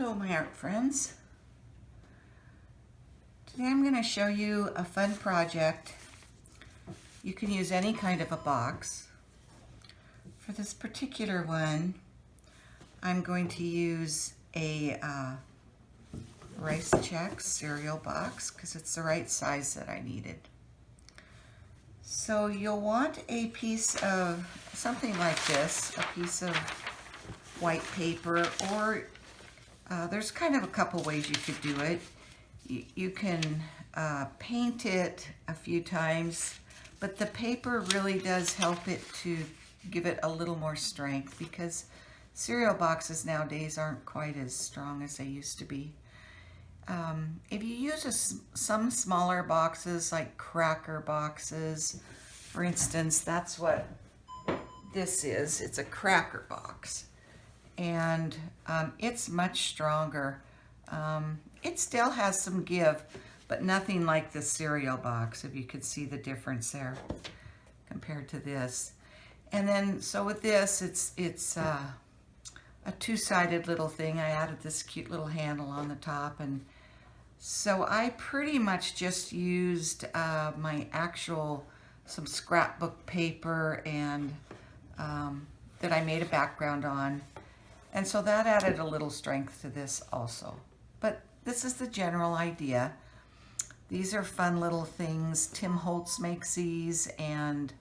Hello my art friends. Today I'm going to show you a fun project. You can use any kind of a box. For this particular one, I'm going to use a Rice Chex cereal box because it's the right size that I needed. So you'll want a piece of something like this, a piece of white paper, or there's kind of a couple ways you could do it. You can paint it a few times, but the paper really does help it to give it a little more strength because cereal boxes nowadays aren't quite as strong as they used to be. If you use some smaller boxes like cracker boxes, for instance, that's what this is. It's a cracker box. And it's much stronger. It still has some give, but nothing like the cereal box, if you could see the difference there compared to this. And then, so with this, it's a two-sided little thing. I added this cute little handle on the top, and so I pretty much just used some scrapbook paper and that I made a background on. And so that added a little strength to this also. But this is the general idea. These are fun little things. Tim Holtz makes these, and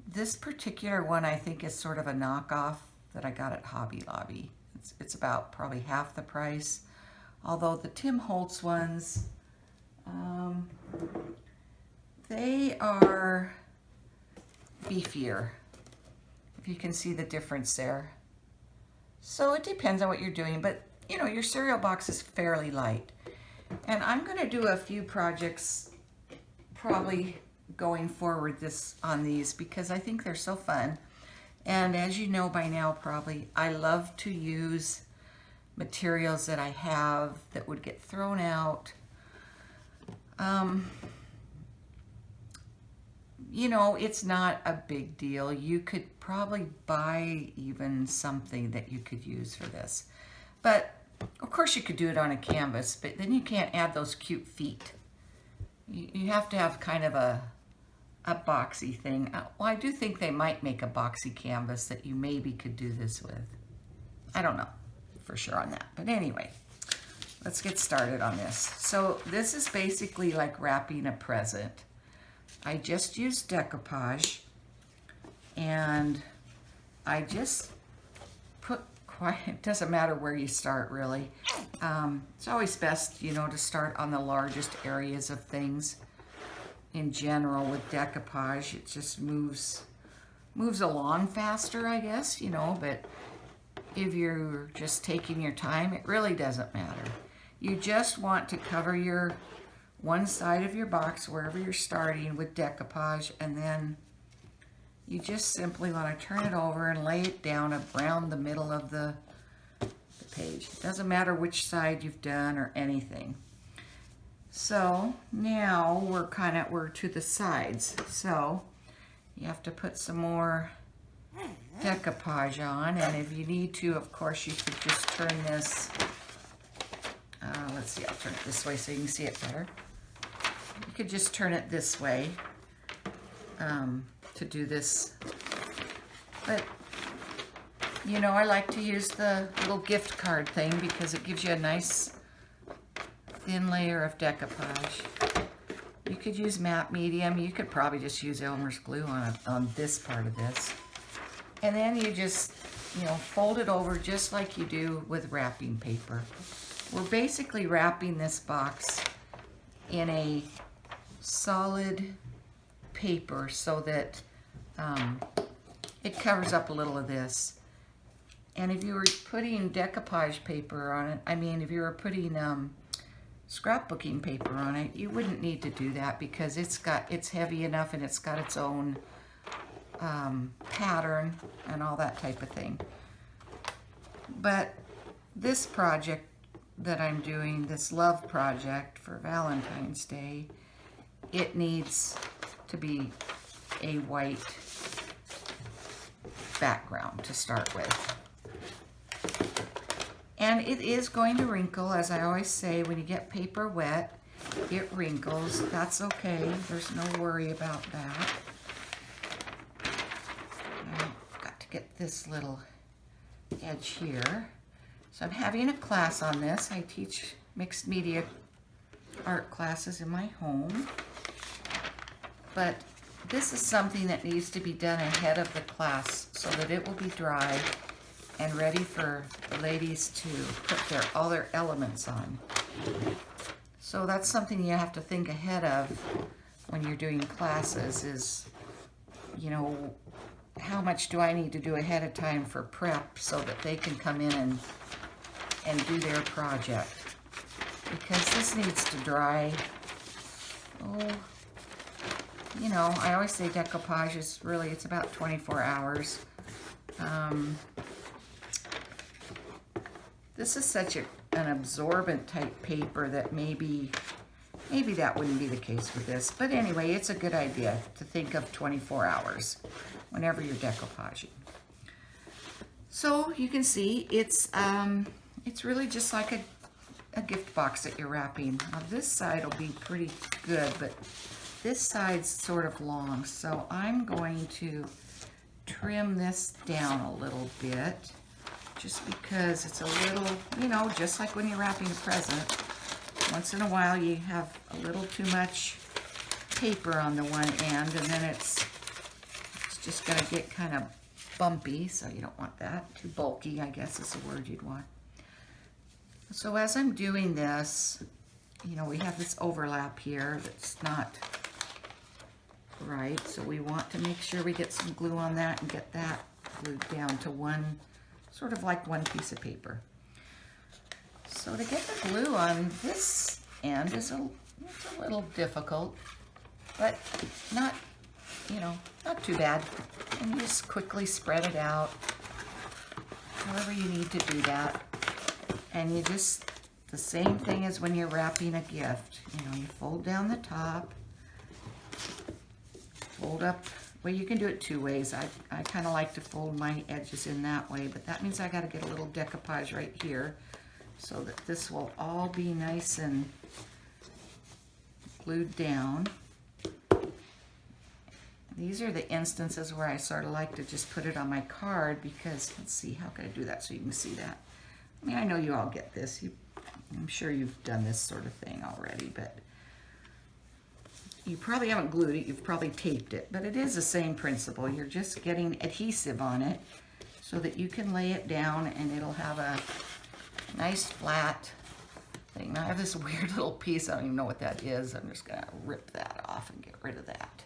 this particular one I think is sort of a knockoff that I got at Hobby Lobby. It's about probably half the price. Although the Tim Holtz ones, they are beefier, if you can see the difference there. So it depends on what you're doing, but you know, your cereal box is fairly light. And I'm going to do a few projects probably going forward on these because I think they're so fun. And as you know by now probably, I love to use materials that I have that would get thrown out. You know, it's not a big deal. You could probably buy even something that you could use for this. But of course you could do it on a canvas, but then you can't add those cute feet. You have to have kind of a boxy thing. Well, I do think they might make a boxy canvas that you maybe could do this with. I don't know for sure on that. But anyway, let's get started on this. So this is basically like wrapping a present. I just used decoupage, and I just put it doesn't matter where you start really. It's always best, you know, to start on the largest areas of things. In general with decoupage, it just moves along faster, I guess, you know, but if you're just taking your time, it really doesn't matter. You just want to cover your one side of your box wherever you're starting with decoupage, and then you just simply want to turn it over and lay it down around the middle of the page. It doesn't matter which side you've done or anything. So now we're to the sides. So you have to put some more decoupage on, and if you need to, of course, you could just turn this. Let's see, I'll turn it this way so you can see it better. You could just turn it this way to do this. But, you know, I like to use the little gift card thing because it gives you a nice thin layer of decoupage. You could use matte medium. You could probably just use Elmer's glue on this part of this. And then you just, you know, fold it over just like you do with wrapping paper. We're basically wrapping this box in a solid paper so that it covers up a little of this. And if you were putting decoupage paper on it, I mean, if you were putting scrapbooking paper on it, you wouldn't need to do that because it's heavy enough and it's got its own pattern and all that type of thing. But this project that I'm doing, this love project for Valentine's Day, it needs to be a white background to start with. And it is going to wrinkle, as I always say, when you get paper wet, it wrinkles. That's okay. There's no worry about that. I've got to get this little edge here. So I'm having a class on this. I teach mixed media art classes in my home. But this is something that needs to be done ahead of the class so that it will be dry and ready for the ladies to put all their elements on. So that's something you have to think ahead of when you're doing classes is, you know, how much do I need to do ahead of time for prep so that they can come in and do their project. Because this needs to dry, you know, I always say decoupage is really, it's about 24 hours. This is such an absorbent type paper that maybe that wouldn't be the case with this. But anyway, it's a good idea to think of 24 hours whenever you're decoupaging. So you can see it's really just like a gift box that you're wrapping. Now this side will be pretty good, but this side's sort of long. So I'm going to trim this down a little bit just because it's a little, you know, just like when you're wrapping a present. Once in a while you have a little too much paper on the one end and then it's just going to get kind of bumpy, so you don't want that. Too bulky, I guess is the word you'd want. So as I'm doing this, you know, we have this overlap here that's not right, so we want to make sure we get some glue on that and get that glued down to one, sort of like one piece of paper. So to get the glue on this end is a little difficult, but not, you know, not too bad. And you just quickly spread it out, however you need to do that. And you just, the same thing as when you're wrapping a gift. You know, you fold down the top, fold up. Well, you can do it two ways. I kind of like to fold my edges in that way, but that means I got to get a little decoupage right here so that this will all be nice and glued down. These are the instances where I sort of like to just put it on my card because, let's see, how can I do that so you can see that? I mean, I know you all get this. I'm sure you've done this sort of thing already, but you probably haven't glued it. You've probably taped it, but it is the same principle. You're just getting adhesive on it so that you can lay it down and it'll have a nice flat thing. Now I have this weird little piece. I don't even know what that is. I'm just going to rip that off and get rid of that.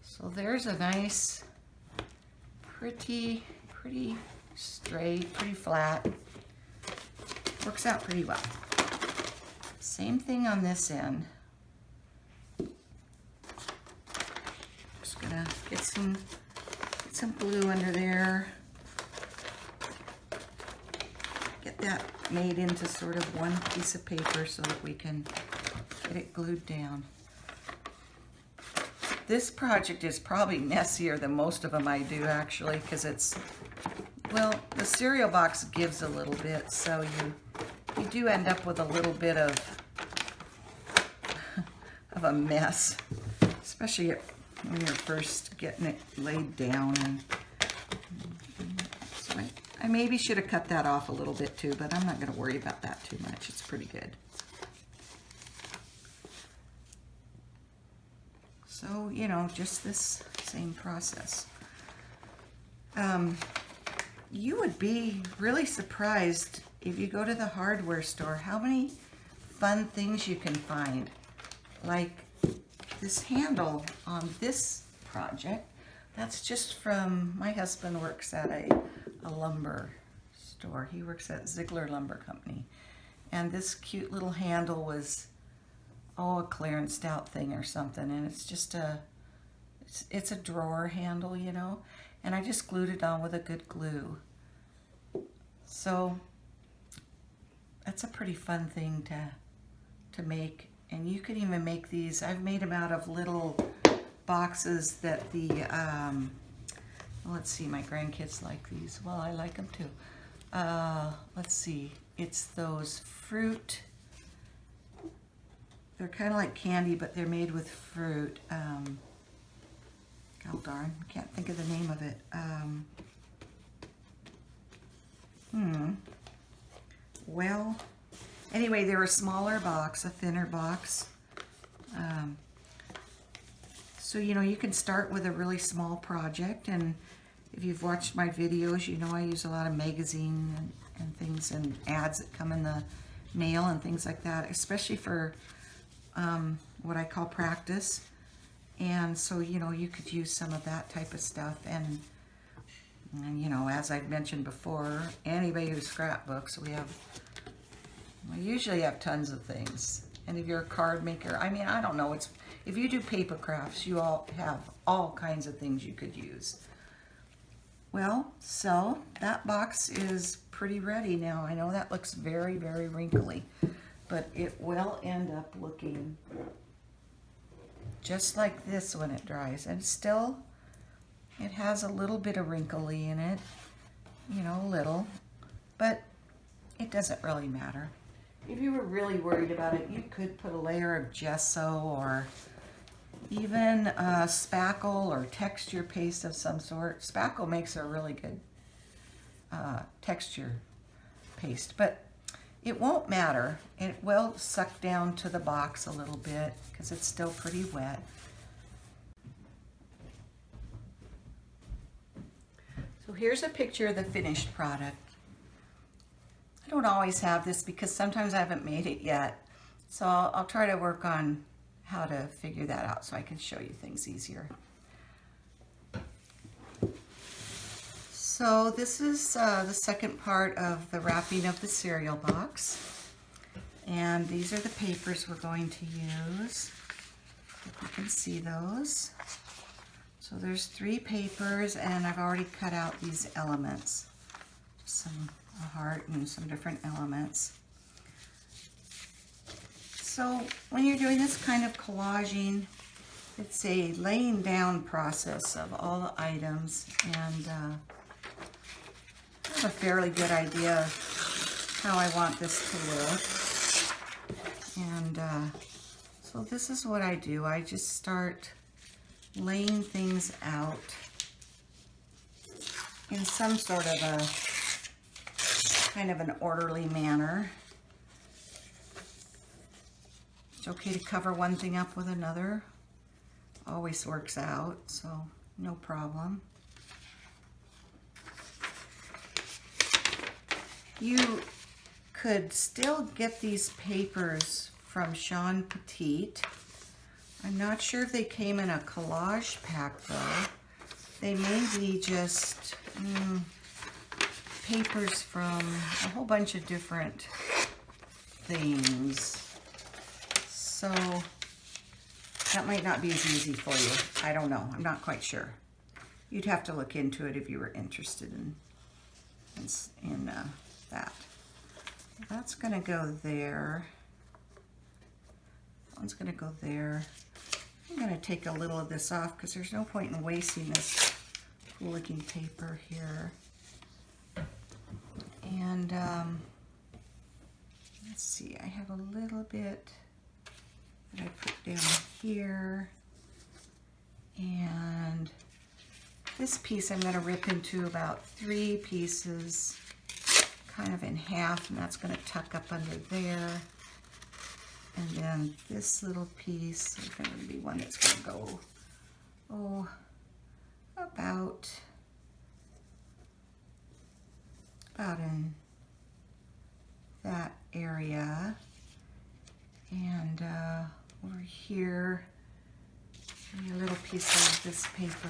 So there's a nice, pretty straight, pretty flat. Works out pretty well. Same thing on this end. Just gonna get some glue under there. Get that made into sort of one piece of paper so that we can get it glued down. This project is probably messier than most of them I do actually, because it's, well, the cereal box gives a little bit, so you do end up with a little bit of a mess, especially when you're first getting it laid down. And so I maybe should have cut that off a little bit too, but I'm not going to worry about that too much. It's pretty good. So, you know, just this same process. You would be really surprised if you go to the hardware store how many fun things you can find. Like this handle on this project, that's just from, my husband works at a lumber store. He works at Ziegler Lumber Company. And this cute little handle was, a clearance out thing or something, and it's just it's a drawer handle, you know, and I just glued it on with a good glue. So that's a pretty fun thing to make, and you could even make these. I've made them out of little boxes that the, let's see, my grandkids like these. Well, I like them too. Let's see, it's those fruit, they're kind of like candy, but they're made with fruit. Oh darn, I can't think of the name of it. Well, anyway, they're a smaller box, a thinner box. So, you know, you can start with a really small project, and if you've watched my videos, you know I use a lot of magazine and things and ads that come in the mail and things like that, especially for what I call practice. And so, you know, you could use some of that type of stuff. And you know, as I've mentioned before, anybody who scrapbooks, we usually have tons of things. And if you're a card maker, I mean, I don't know, if you do paper crafts, you all have all kinds of things you could use. Well, so that box is pretty ready now. I know that looks very, very wrinkly, but it will end up looking just like this when it dries. And still, it has a little bit of wrinkly in it, you know, a little, but it doesn't really matter. If you were really worried about it, you could put a layer of gesso or even spackle or texture paste of some sort. Spackle makes a really good texture paste, but it won't matter. It will suck down to the box a little bit because it's still pretty wet. So here's a picture of the finished product. I don't always have this because sometimes I haven't made it yet. So I'll try to work on how to figure that out so I can show you things easier. So this is the second part of the wrapping of the cereal box. And these are the papers we're going to use. If you can see those. So there's 3 papers, and I've already cut out these elements. A heart and some different elements. So when you're doing this kind of collaging, it's a laying down process of all the items, and I have a fairly good idea of how I want this to look. And so this is what I do. I just start laying things out in some sort of a kind of an orderly manner. It's okay to cover one thing up with another. Always works out, so no problem. You could still get these papers from Sean Petit. I'm not sure if they came in a collage pack though. They may be just papers from a whole bunch of different things. So that might not be as easy for you. I don't know. I'm not quite sure. You'd have to look into it if you were interested in that. That's going to go there. That one's going to go there. I'm going to take a little of this off because there's no point in wasting this cool looking paper here. And let's see, I have a little bit that I put down here. And this piece I'm going to rip into about 3 pieces, kind of in half, and that's going to tuck up under there. And then this little piece is going to be one that's going to go, about in that area. And over here, a little piece of this paper.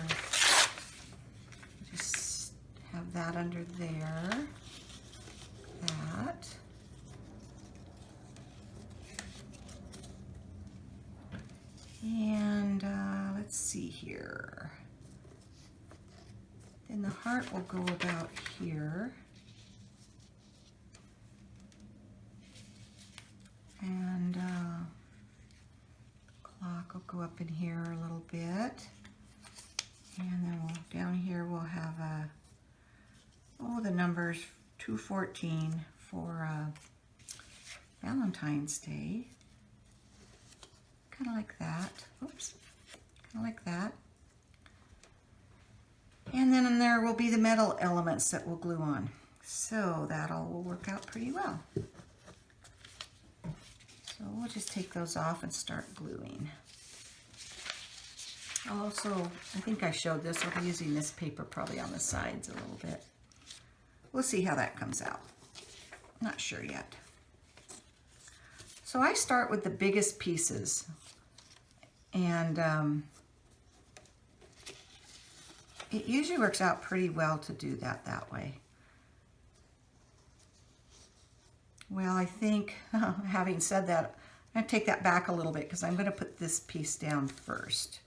Just have that under there. That. And let's see here. Then the heart will go about here. And clock will go up in here a little bit. And then down here we'll have the numbers 214 for Valentine's Day. Kind of like that. Oops. Kind of like that. And then there will be the metal elements that we'll glue on. So that all will work out pretty well. So we'll just take those off and start gluing. Also, I think I showed this. I'll be using this paper probably on the sides a little bit. We'll see how that comes out. Not sure yet. So I start with the biggest pieces. And it usually works out pretty well to do that way. Well, I think, having said that, I'm going to take that back a little bit because I'm going to put this piece down first.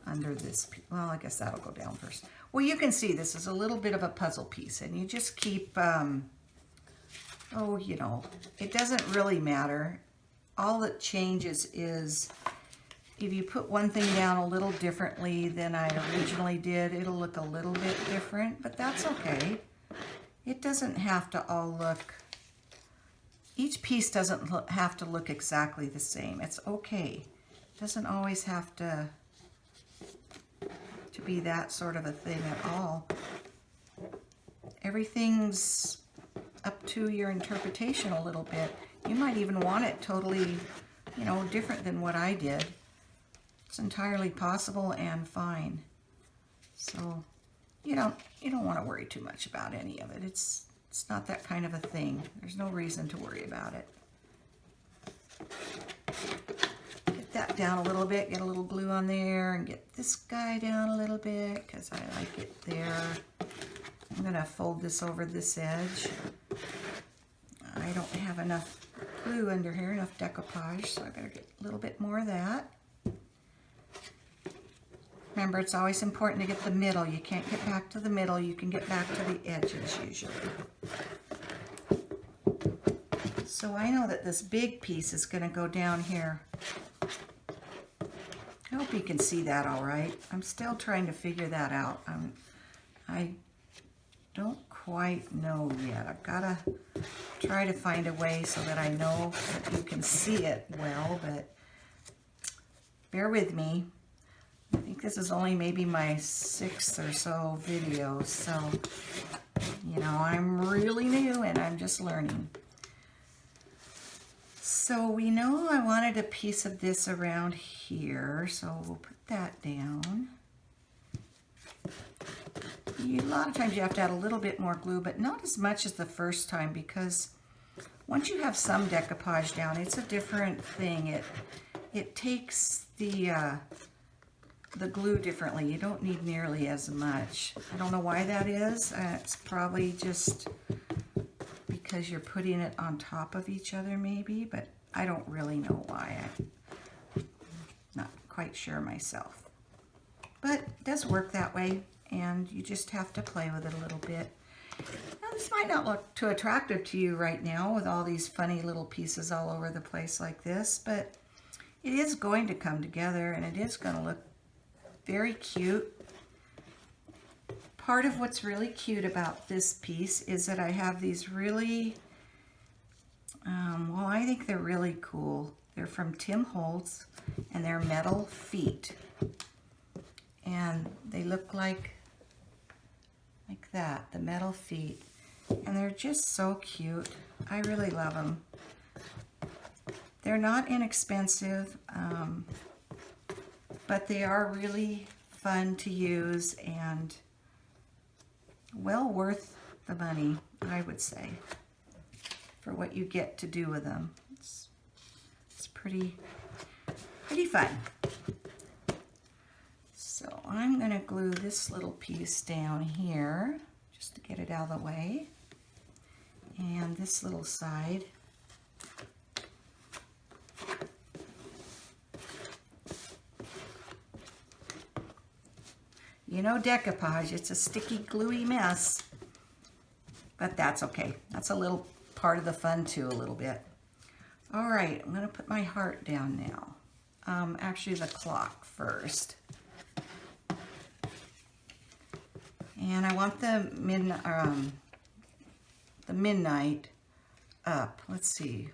Under this piece. Well, I guess that'll go down first. Well, you can see this is a little bit of a puzzle piece, and you just keep, you know, it doesn't really matter. All that changes is if you put one thing down a little differently than I originally did, it'll look a little bit different, but that's okay. It doesn't have to all look, each piece doesn't have to look exactly the same. It's okay. It doesn't always have to be that sort of a thing at all. Everything's up to your interpretation a little bit. You might even want it totally, you know, different than what I did. It's entirely possible and fine. So you don't want to worry too much about any of it. It's not that kind of a thing. There's no reason to worry about it. Get that down a little bit, get a little glue on there, and get this guy down a little bit because I like it there. I'm going to fold this over this edge. I don't have enough glue under here, enough decoupage, so I better get a little bit more of that. Remember, it's always important to get the middle. You can't get back to the middle. You can get back to the edges usually. So I know that this big piece is going to go down here. I hope you can see that all right. I'm still trying to figure that out. I don't quite know yet. I've got to try to find a way so that I know that you can see it well, but bear with me. I think this is only maybe my 6th or so video, so, you know, I'm really new and I'm just learning. So we know I wanted a piece of this around here, so we'll put that down. A lot of times you have to add a little bit more glue, but not as much as the first time, because once you have some decoupage down, it's a different thing. It takes the glue differently. You don't need nearly as much. I don't know why that is. It's probably just because you're putting it on top of each other maybe, but I don't really know why. I'm not quite sure myself. But it does work that way, and you just have to play with it a little bit. Now, this might not look too attractive to you right now with all these funny little pieces all over the place like this, but it is going to come together and it is going to look very cute. Part of what's really cute about this piece is that I have these really, well, I think they're really cool. They're from Tim Holtz, and they're metal feet. And they look like that, the metal feet. And they're just so cute. I really love them. They're not inexpensive, but they are really fun to use and well worth the money, I would say, for what you get to do with them. It's pretty fun. So I'm going to glue this little piece down here just to get it out of the way, and this little side. You know, decoupage, it's a sticky, gluey mess, but that's okay. That's a little part of the fun too, a little bit. All right, I'm going to put my heart down now. actually the clock first. And I want the midnight up. Let's see,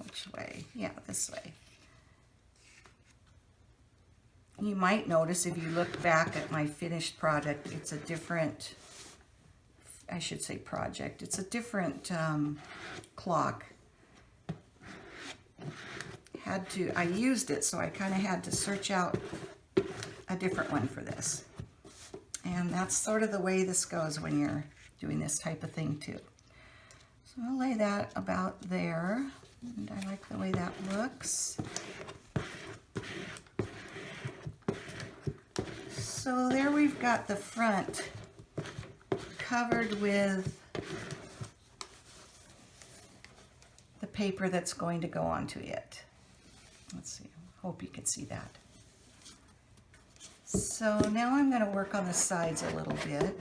which way? Yeah, this way. You might notice if you look back at my finished project, it's a different, I should say project, it's a different clock. I used it, so I kind of had to search out a different one for this. And that's sort of the way this goes when you're doing this type of thing too. So I'll lay that about there, and I like the way that looks. So there we've got the front covered with the paper that's going to go onto it. Let's see, hope you can see that. So now I'm going to work on the sides a little bit.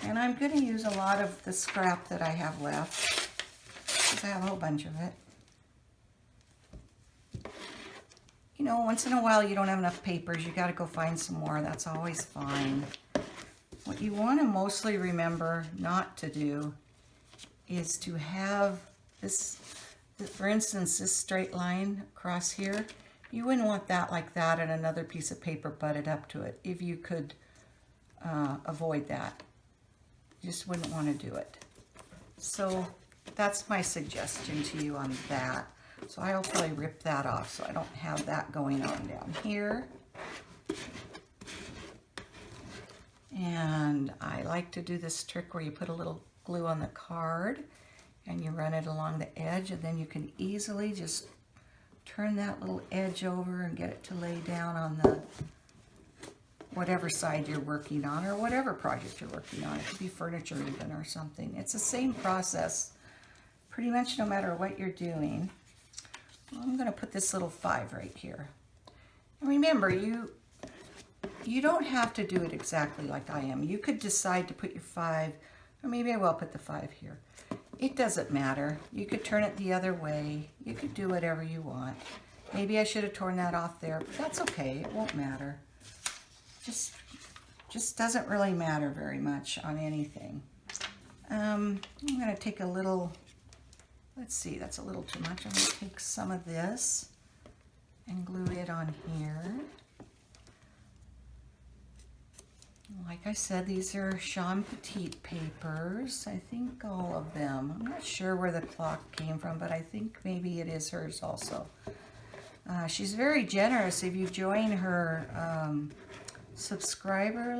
And I'm going to use a lot of the scrap that I have left, because I have a whole bunch of it. You know, once in a while you don't have enough papers, you got to go find some more. That's always fine. What you want to mostly remember not to do is to have this, for instance, this straight line across here. You wouldn't want that like that and another piece of paper butted up to it. If you could avoid that, you just wouldn't want to do it. So that's my suggestion to you on that. So I'll probably rip that off so I don't have that going on down here. And I like to do this trick where you put a little glue on the card and you run it along the edge, and then you can easily just turn that little edge over and get it to lay down on the whatever side you're working on, or whatever project you're working on. It could be furniture even or something. It's the same process pretty much no matter what you're doing. I'm going to put this little 5 right here. And remember, you don't have to do it exactly like I am. You could decide to put your 5, or maybe I will put the 5 here. It doesn't matter. You could turn it the other way. You could do whatever you want. Maybe I should have torn that off there, but that's okay. It won't matter. Just doesn't really matter very much on anything. I'm going to take a little, let's see, that's a little too much. I'm going to take some of this and glue it on here. Like I said, these are Sean Petite papers. I think all of them. I'm not sure where the clock came from, but I think maybe it is hers also. She's very generous. If you join her subscriber,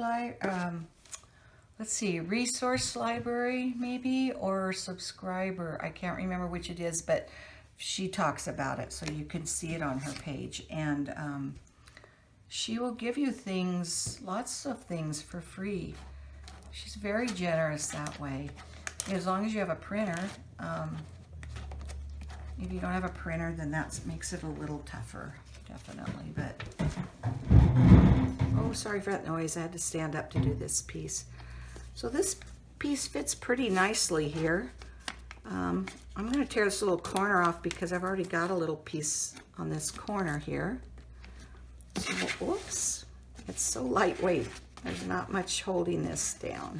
let's see, resource library maybe, or subscriber. I can't remember which it is, but she talks about it, so you can see it on her page. And she will give you things, lots of things for free. She's very generous that way. As long as you have a printer. If you don't have a printer, then that makes it a little tougher, definitely. But oh, sorry for that noise. I had to stand up to do this piece. So this piece fits pretty nicely here. I'm going to tear this little corner off because I've already got a little piece on this corner here. So, whoops, it's so lightweight. There's not much holding this down.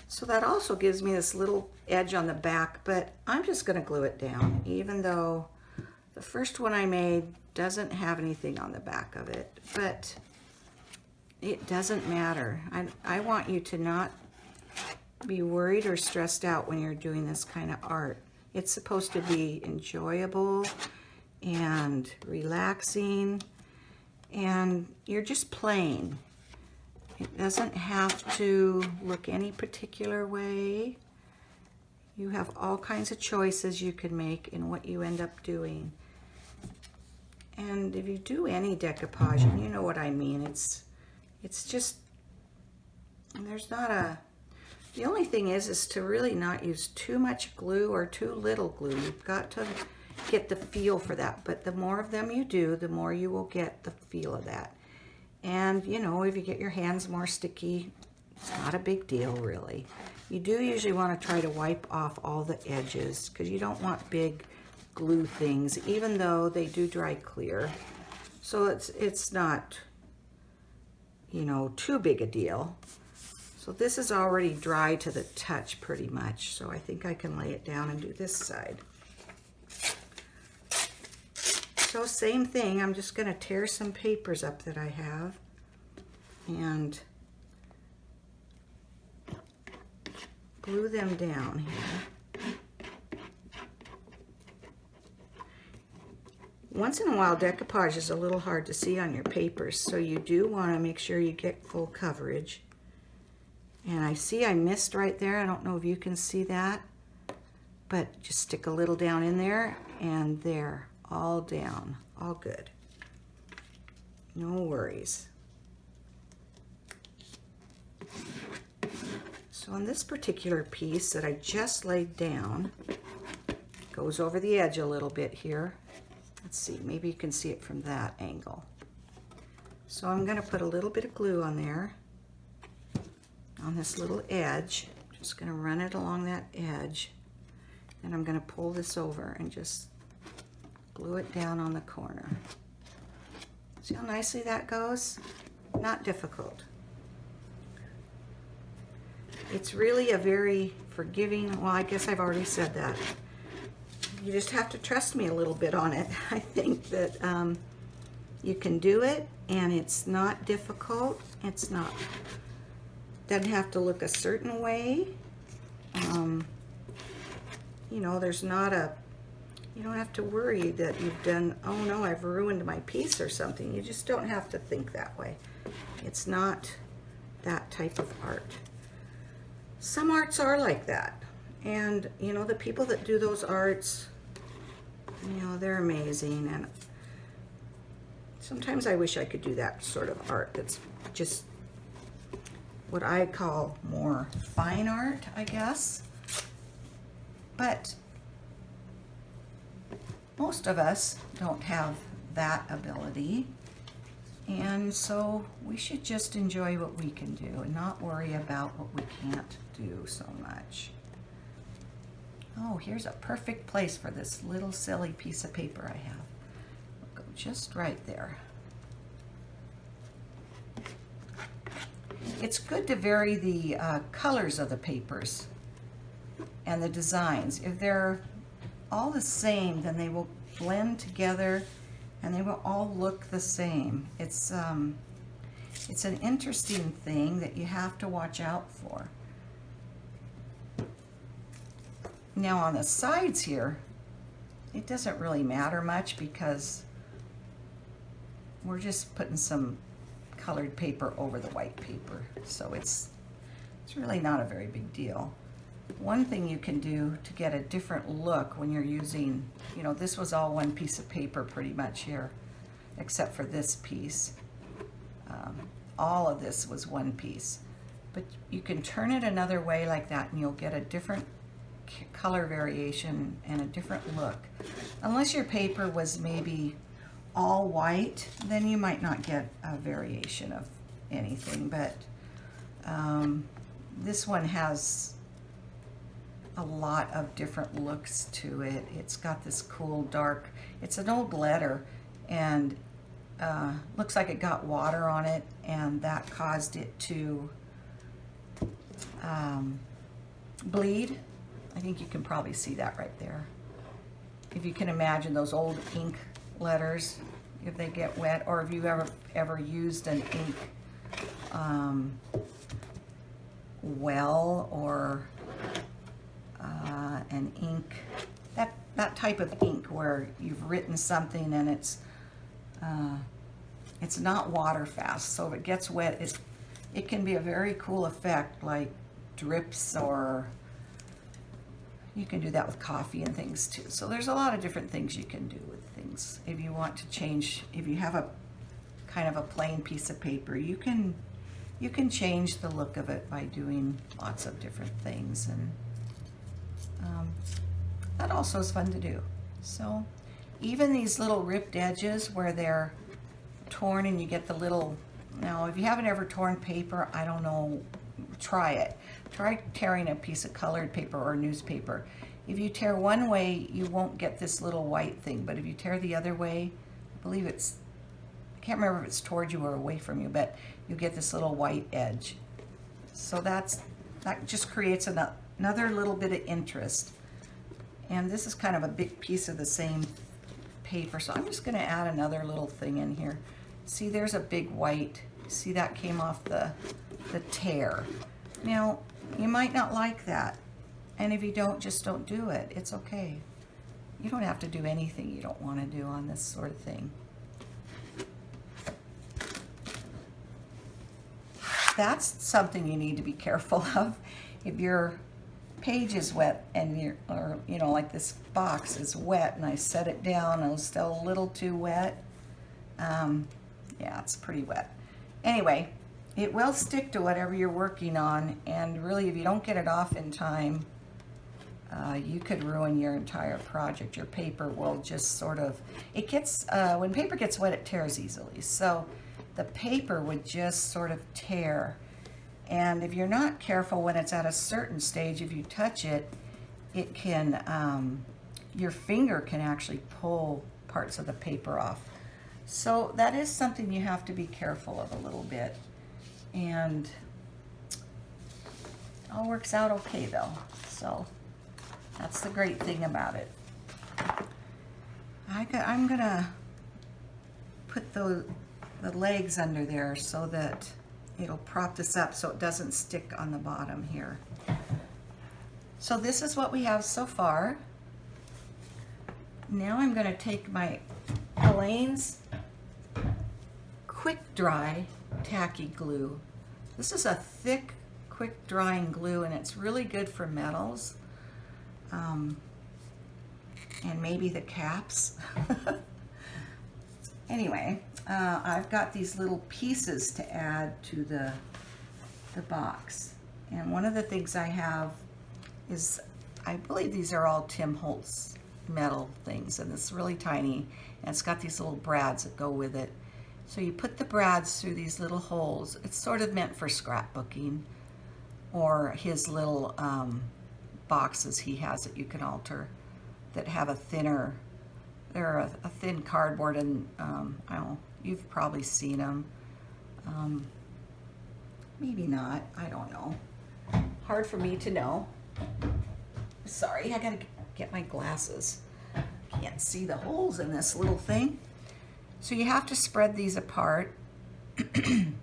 So that also gives me this little edge on the back, but I'm just going to glue it down, even though the first one I made doesn't have anything on the back of it. But it doesn't matter. I want you to not be worried or stressed out when you're doing this kind of art. It's supposed to be enjoyable and relaxing, and you're just playing. It doesn't have to look any particular way. You have all kinds of choices you can make in what you end up doing. And if you do any decoupage, and you know what I mean, it's just, there's not a, the only thing is to really not use too much glue or too little glue. You've got to get the feel for that. But the more of them you do, the more you will get the feel of that. And, you know, if you get your hands more sticky, it's not a big deal, really. You do usually want to try to wipe off all the edges because you don't want big glue things, even though they do dry clear. So it's not, you know, too big a deal. So this is already dry to the touch pretty much. So I think I can lay it down and do this side. So same thing, I'm just gonna tear some papers up that I have and glue them down here. Once in a while, decoupage is a little hard to see on your papers, so you do want to make sure you get full coverage. And I see I missed right there. I don't know if you can see that, but just stick a little down in there and there, all down, all good. No worries. So on this particular piece that I just laid down, goes over the edge a little bit here. Let's see, maybe you can see it from that angle. So I'm going to put a little bit of glue on there, on this little edge. Just going to run it along that edge. And I'm going to pull this over and just glue it down on the corner. See how nicely that goes? Not difficult. It's really a very forgiving, well, I guess I've already said that. You just have to trust me a little bit on it. I think that you can do it, and it's not difficult. It's not, doesn't have to look a certain way. You know, there's not a, you don't have to worry that you've done, oh no, I've ruined my piece or something. You just don't have to think that way. It's not that type of art. Some arts are like that. And, you know, the people that do those arts, you know, they're amazing. And sometimes I wish I could do that sort of art that's just what I call more fine art, I guess. But most of us don't have that ability. And so we should just enjoy what we can do and not worry about what we can't do so much. Oh, here's a perfect place for this little silly piece of paper I have. We'll go just right there. It's good to vary the colors of the papers and the designs. If they're all the same, then they will blend together and they will all look the same. It's an interesting thing that you have to watch out for. Now on the sides here, it doesn't really matter much because we're just putting some colored paper over the white paper. So it's really not a very big deal. One thing you can do to get a different look when you're using, you know, this was all one piece of paper pretty much here, except for this piece. All of this was one piece. But you can turn it another way like that and you'll get a different color variation and a different look. Unless your paper was maybe all white, then you might not get a variation of anything, but this one has a lot of different looks to it. It's got this cool dark, it's an old letter, and looks like it got water on it, and that caused it to bleed. I think you can probably see that right there. If you can imagine those old ink letters, if they get wet, or if you ever used an ink well, or an ink, that type of ink where you've written something and it's not water fast, so if it gets wet, it can be a very cool effect, like drips, or you can do that with coffee and things too. So there's a lot of different things you can do with things. If you want to change, if you have a kind of a plain piece of paper, you can change the look of it by doing lots of different things, and that also is fun to do. So even these little ripped edges where they're torn and you get the little, now if you haven't ever torn paper, I don't know, try it. Try tearing a piece of colored paper or newspaper If you tear one way, you won't get this little white thing, but if you tear the other way, I believe it's, I can't remember if it's toward you or away from you, but you get this little white edge. So that just creates another little bit of interest. And this is kind of a big piece of the same paper, so I'm just going to add another little thing in here. See, there's a big white. See, that came off the tear. Now, you might not like that, and if you don't, just don't do it. It's okay. You don't have to do anything you don't want to do on this sort of thing. That's something you need to be careful of. If your page is wet and or you know, like this box is wet and I set it down, it was still a little too wet. Yeah, it's pretty wet. Anyway, it will stick to whatever you're working on, and really if you don't get it off in time, you could ruin your entire project. Your paper will just sort of, it gets, when paper gets wet, it tears easily. So the paper would just sort of tear. And if you're not careful when it's at a certain stage, if you touch it, it can, your finger can actually pull parts of the paper off. So that is something you have to be careful of a little bit. And it all works out okay though. So that's the great thing about it. I'm gonna put the legs under there so that it'll prop this up so it doesn't stick on the bottom here. So this is what we have so far. Now I'm going to take my Elaine's Quick Dry Tacky Glue. This is a thick, quick drying glue, and it's really good for metals and maybe the caps. Anyway, I've got these little pieces to add to the box. And one of the things I have is, I believe these are all Tim Holtz metal things, and it's really tiny, and it's got these little brads that go with it. So you put the brads through these little holes. It's sort of meant for scrapbooking, or his little boxes he has that you can alter that have a thinner, they're a thin cardboard, and I don't know, you've probably seen them. Maybe not, I don't know. Hard for me to know. Sorry, I gotta get my glasses. Can't see the holes in this little thing. So you have to spread these apart. And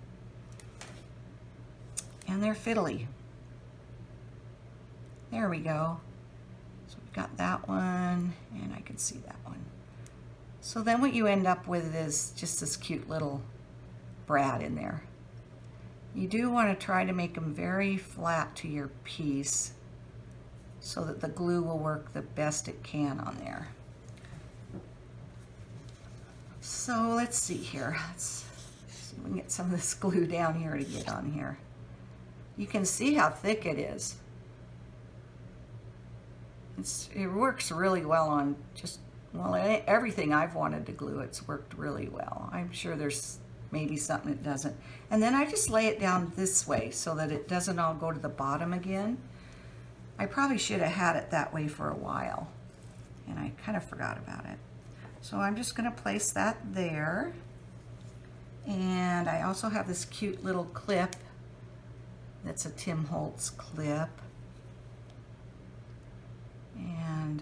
they're fiddly. There we go. So we've got that one, and I can see that one. So then what you end up with is just this cute little brad in there. You do want to try to make them very flat to your piece so that the glue will work the best it can on there. So let's see here. Let's see if we can get some of this glue down here to get on here. You can see how thick it is. It works really well on just, well, everything I've wanted to glue, it's worked really well. I'm sure there's maybe something it doesn't. And then I just lay it down this way so that it doesn't all go to the bottom again. I probably should have had it that way for a while, and I kind of forgot about it. So I'm just going to place that there. And I also have this cute little clip that's a Tim Holtz clip. And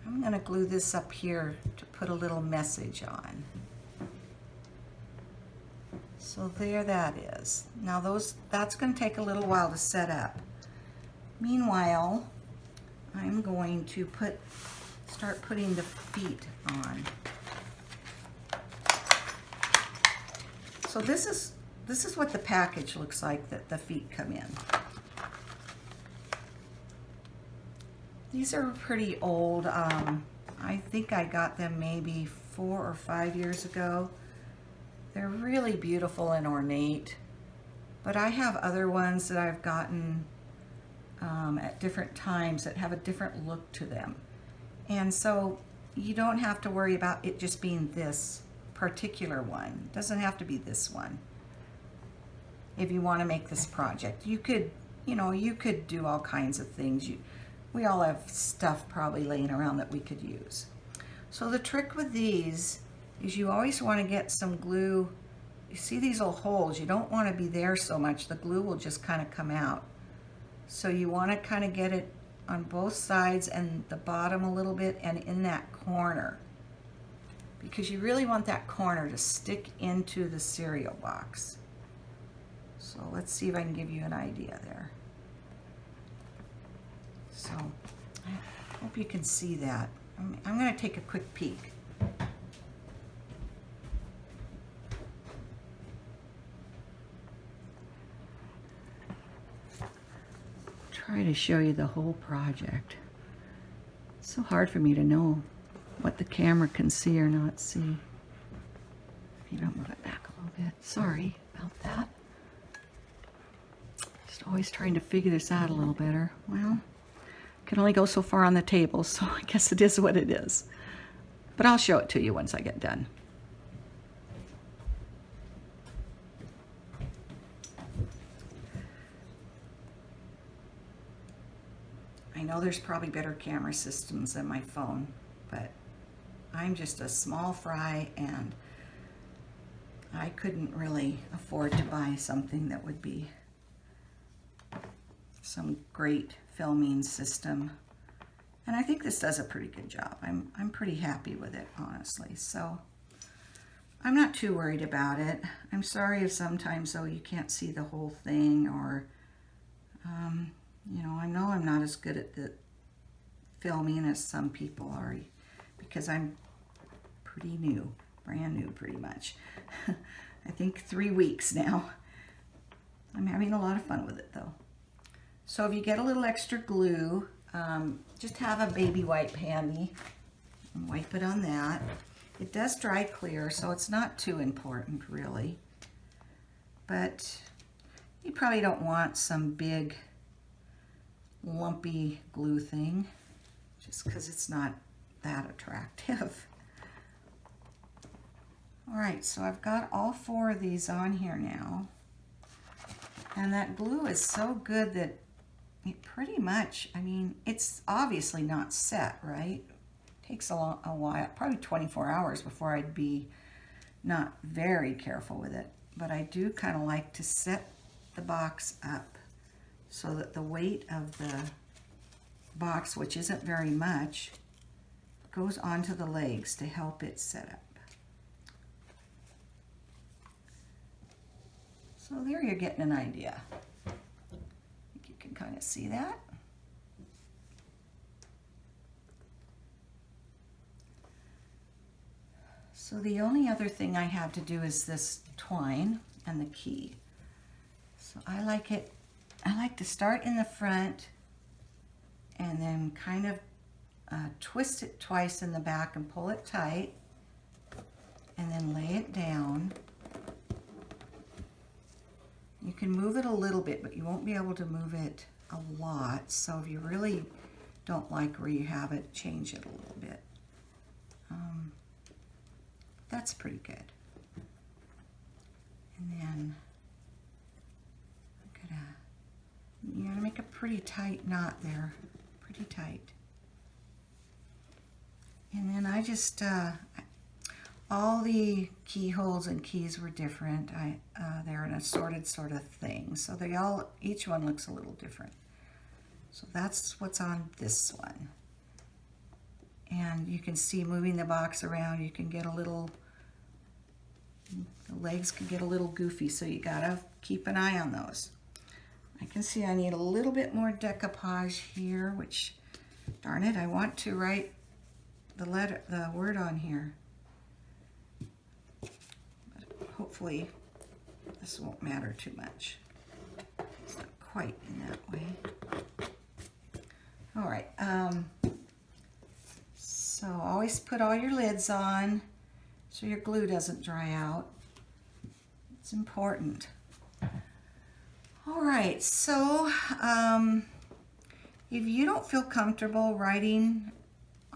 I'm going to glue this up here to put a little message on. So there that is. Now that's going to take a little while to set up. Meanwhile, I'm going to start putting the feet on. So this is what the package looks like that the feet come in. These are pretty old. I think I got them maybe 4 or 5 years ago. They're really beautiful and ornate, but I have other ones that I've gotten at different times that have a different look to them. And so you don't have to worry about it just being this particular one. It doesn't have to be this one. If you want to make this project, you could, you know, you could do all kinds of things. we all have stuff probably laying around that we could use. So the trick with these is you always want to get some glue. You see these little holes, you don't want to be there so much. The glue will just kind of come out. So you want to kind of get it on both sides and the bottom a little bit and in that corner, because you really want that corner to stick into the cereal box. So let's see if I can give you an idea there. So I hope you can see that. I'm going to take a quick peek. Try to show you the whole project. It's so hard for me to know what the camera can see or not see. Maybe I'll move it back a little bit. Sorry about that. Just always trying to figure this out a little better. Well, can only go so far on the table, so I guess it is what it is. But I'll show it to you once I get done. I know there's probably better camera systems than my phone, but I'm just a small fry and I couldn't really afford to buy something that would be some great filming system. And I think this does a pretty good job. I'm pretty happy with it, honestly. So I'm not too worried about it. I'm sorry if sometimes, though, you can't see the whole thing, or you know I'm not as good at the filming as some people are, because I'm pretty new, brand new pretty much. I think 3 weeks now. I'm having a lot of fun with it though. So if you get a little extra glue, just have a baby wipe handy and wipe it on that. It does dry clear, so it's not too important really. But you probably don't want some big lumpy glue thing, just because it's not that attractive. All right, so I've got all 4 of these on here now. And that glue is so good that it pretty much, I mean, it's obviously not set, right? It takes a while, probably 24 hours before I'd be not very careful with it. But I do kind of like to set the box up so that the weight of the box, which isn't very much, goes onto the legs to help it set up. So there you're getting an idea. I think you can kind of see that. So the only other thing I have to do is this twine and the key. So I like to start in the front and then kind of twist it twice in the back and pull it tight, and then lay it down. You can move it a little bit, but you won't be able to move it a lot. So if you really don't like where you have it, change it a little bit. That's pretty good. And then you gotta make a pretty tight knot there, pretty tight. And then I just, all the keyholes and keys were different. They're an assorted sort of thing. So each one looks a little different. So that's what's on this one. And you can see moving the box around, you can get a little, the legs can get a little goofy, so you gotta keep an eye on those. I can see I need a little bit more decoupage here, which, darn it, I want to write the word on here. But hopefully this won't matter too much. It's not quite in that way. All right, so always put all your lids on so your glue doesn't dry out. It's important. All right, so if you don't feel comfortable writing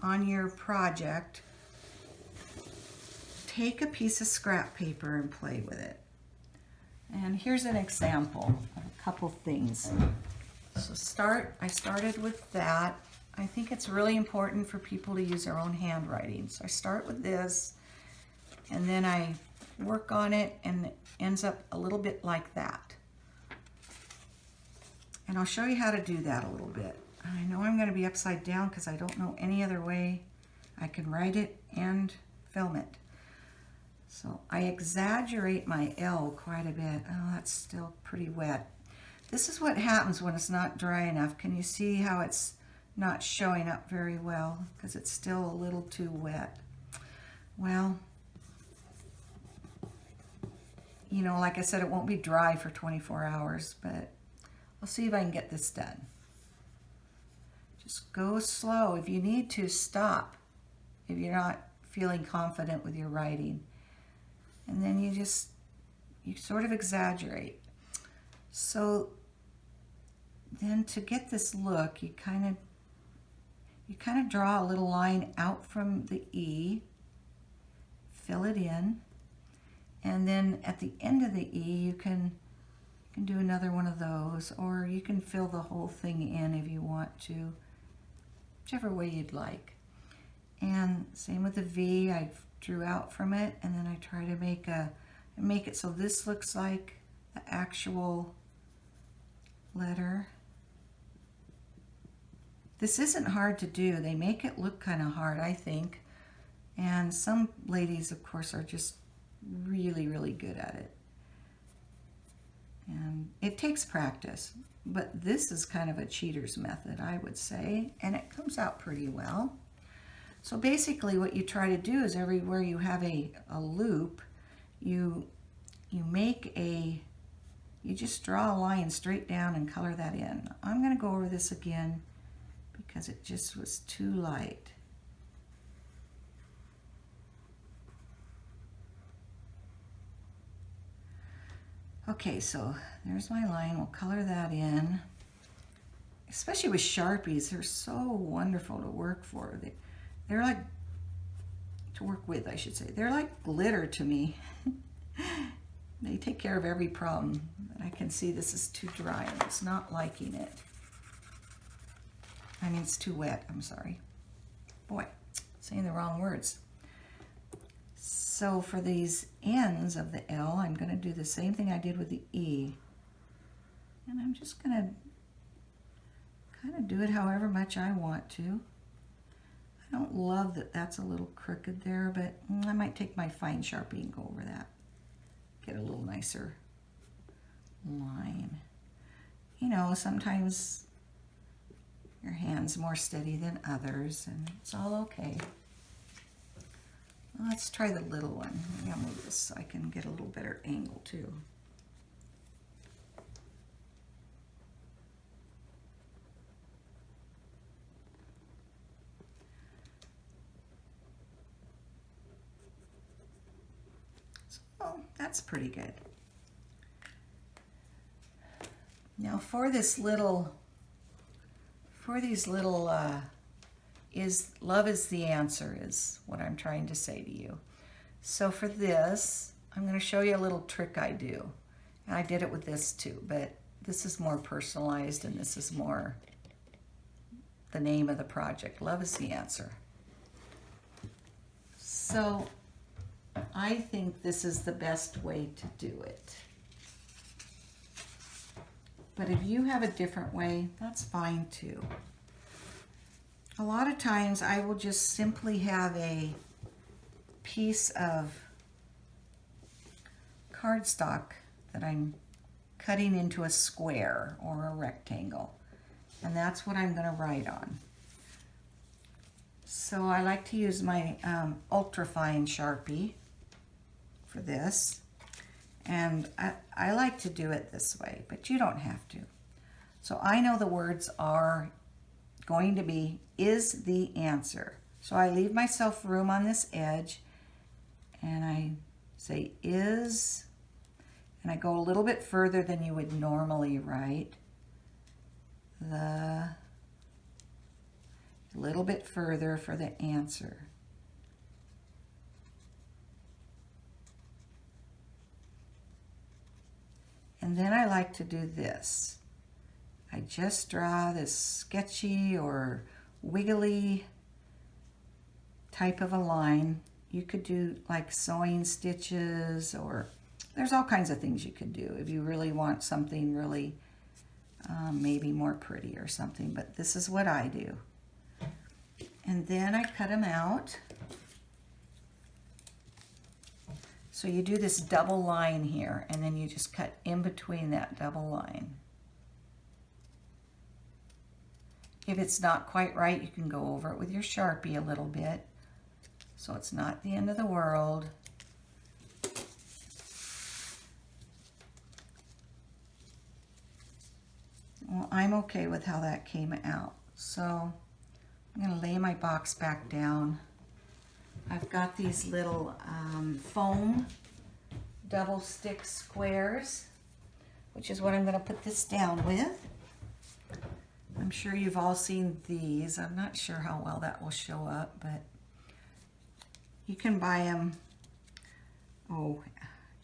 on your project, take a piece of scrap paper and play with it. And here's an example of a couple things. So I started with that. I think it's really important for people to use their own handwriting. So I start with this, and then I work on it, and it ends up a little bit like that. And I'll show you how to do that a little bit. I know I'm going to be upside down because I don't know any other way I can write it and film it. So I exaggerate my L quite a bit. Oh, that's still pretty wet. This is what happens when it's not dry enough. Can you see how it's not showing up very well because it's still a little too wet? Well, you know, like I said, it won't be dry for 24 hours, but I'll see if I can get this done. Just go slow. If you need to, stop if you're not feeling confident with your writing. And then you sort of exaggerate. So then to get this look, you kind of draw a little line out from the E, fill it in, and then at the end of the E you can do another one of those, or you can fill the whole thing in if you want to, whichever way you'd like. And same with the V, I drew out from it, and then I try to make it so this looks like the actual letter. This isn't hard to do. They make it look kind of hard, I think. And some ladies, of course, are just really, really good at it. And it takes practice, but this is kind of a cheater's method, I would say, and it comes out pretty well. So basically what you try to do is everywhere you have a loop, you just draw a line straight down and color that in. I'm going to go over this again because it just was too light. Okay, so there's my line. We'll color that in. Especially with Sharpies, they're so wonderful to work for. They're like, to work with, I should say. They're like glitter to me. They take care of every problem. I can see this is too dry and it's not liking it. I mean, it's too wet, I'm sorry. Boy, saying the wrong words. So for these ends of the L, I'm going to do the same thing I did with the E. And I'm just going to kind of do it however much I want to. I don't love that that's a little crooked there, but I might take my fine Sharpie and go over that. Get a little nicer line. You know, sometimes your hand's more steady than others, and it's all okay. Let's try the little one. Maybe I'll move this so I can get a little better angle too. So that's pretty good. Now for these little is love is the answer is what I'm trying to say to you. So for this, I'm going to show you a little trick I do. And I did it with this too, but this is more personalized and this is more the name of the project. Love is the answer. So I think this is the best way to do it. But if you have a different way, that's fine too. A lot of times I will just simply have a piece of cardstock that I'm cutting into a square or a rectangle, and that's what I'm going to write on. So I like to use my ultrafine Sharpie for this, and I like to do it this way, but you don't have to. So I know the words are going to be is the answer. So I leave myself room on this edge and I say is, and I go a little bit further than you would normally write. A little bit further for the answer. And then I like to do this. I just draw this sketchy or wiggly type of a line. You could do like sewing stitches, or there's all kinds of things you could do if you really want something really maybe more pretty or something, but this is what I do. And then I cut them out. So you do this double line here, and then you just cut in between that double line. If it's not quite right, you can go over it with your Sharpie a little bit, so it's not the end of the world. Well, I'm okay with how that came out. So I'm going to lay my box back down. I've got these little foam double stick squares, which is what I'm going to put this down with. I'm sure you've all seen these. I'm not sure how well that will show up, but you can buy them,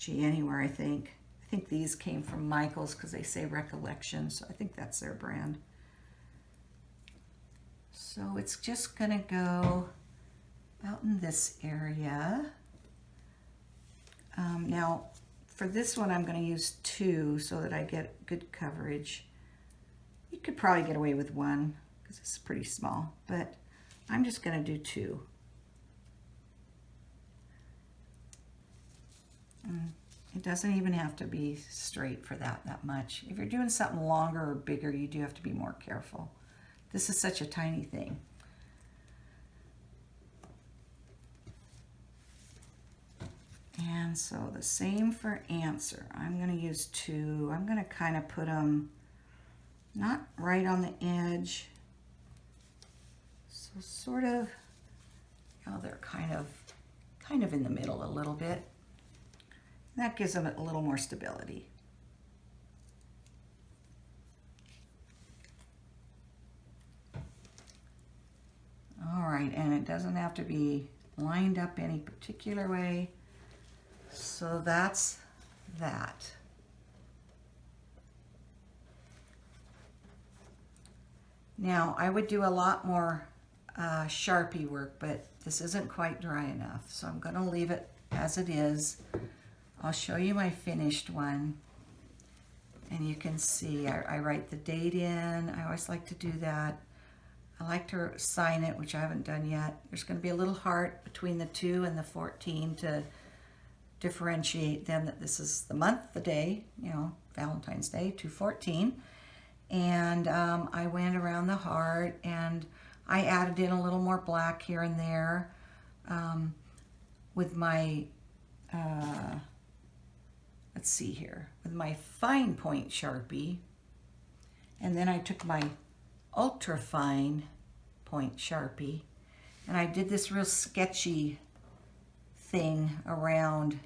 anywhere, I think. I think these came from Michael's because they say Recollection, so I think that's their brand. So it's just going to go out in this area. Now, for this one, I'm going to use 2 so that I get good coverage. You could probably get away with 1 because it's pretty small, but I'm just going to do 2. It doesn't even have to be straight for that much. If you're doing something longer or bigger, you do have to be more careful. This is such a tiny thing. And so the same for answer. I'm going to use 2. I'm going to kind of put them not right on the edge. So sort of, they're kind of in the middle a little bit. That gives them a little more stability. All right, and it doesn't have to be lined up any particular way. So that's that. Now, I would do a lot more Sharpie work, but this isn't quite dry enough, so I'm going to leave it as it is. I'll show you my finished one, and you can see I write the date in. I always like to do that. I like to sign it, which I haven't done yet. There's going to be a little heart between the 2 and the 14 to differentiate them that this is the month, the day, Valentine's Day, 2/14. And I went around the heart, and I added in a little more black here and there with my, let's see here, with my fine point Sharpie. And then I took my ultra fine point Sharpie, and I did this real sketchy thing around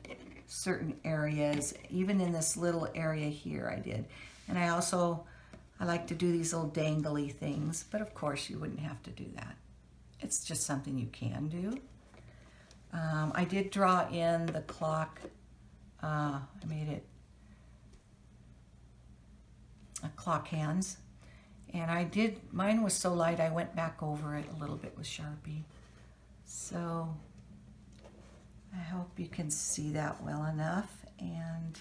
certain areas, even in this little area here I did. And I like to do these little dangly things, but of course you wouldn't have to do that. It's just something you can do. I did draw in the clock. I made it a clock hands. And mine was so light I went back over it a little bit with Sharpie. So I hope you can see that well enough. And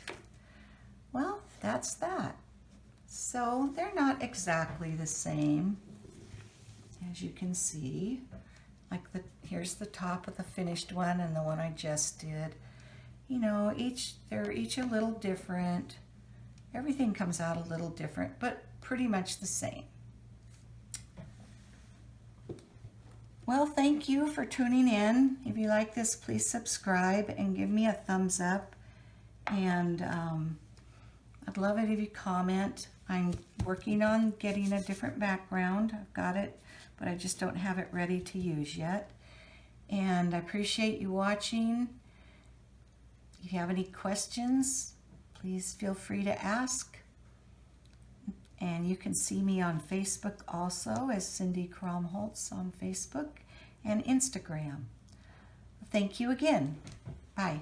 well, that's that. So they're not exactly the same, as you can see. Like here's the top of the finished one and the one I just did. They're each a little different. Everything comes out a little different, but pretty much the same. Well, thank you for tuning in. If you like this, please subscribe and give me a thumbs up. And I'd love it if you comment. I'm working on getting a different background. I've got it, but I just don't have it ready to use yet. And I appreciate you watching. If you have any questions, please feel free to ask. And you can see me on Facebook also as Cindy Kromholtz on Facebook and Instagram. Thank you again. Bye.